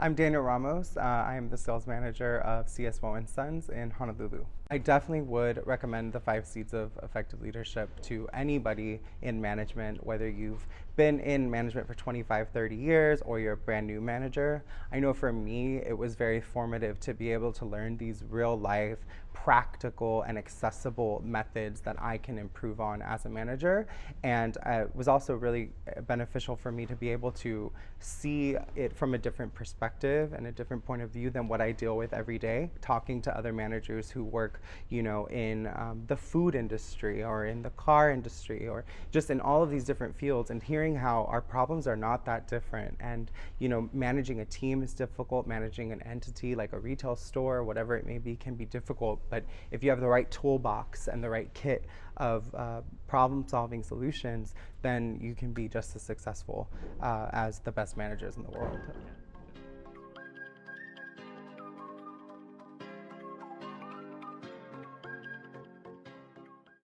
I'm Daniel Ramos. I am the sales manager of CSO & Sons in Honolulu. I definitely would recommend the 5 Seeds of Effective Leadership to anybody in management, whether you've been in management for 25, 30 years or you're a brand new manager. I know for me, it was very formative to be able to learn these real life, practical and accessible methods that I can improve on as a manager. And it was also really beneficial for me to be able to see it from a different perspective and a different point of view than what I deal with every day, talking to other managers who work, in the food industry or in the car industry or just in all of these different fields, and hearing how our problems are not that different. And, managing a team is difficult, managing an entity like a retail store, whatever it may be, can be difficult. But if you have the right toolbox and the right kit of problem-solving solutions, then you can be just as successful as the best managers in the world.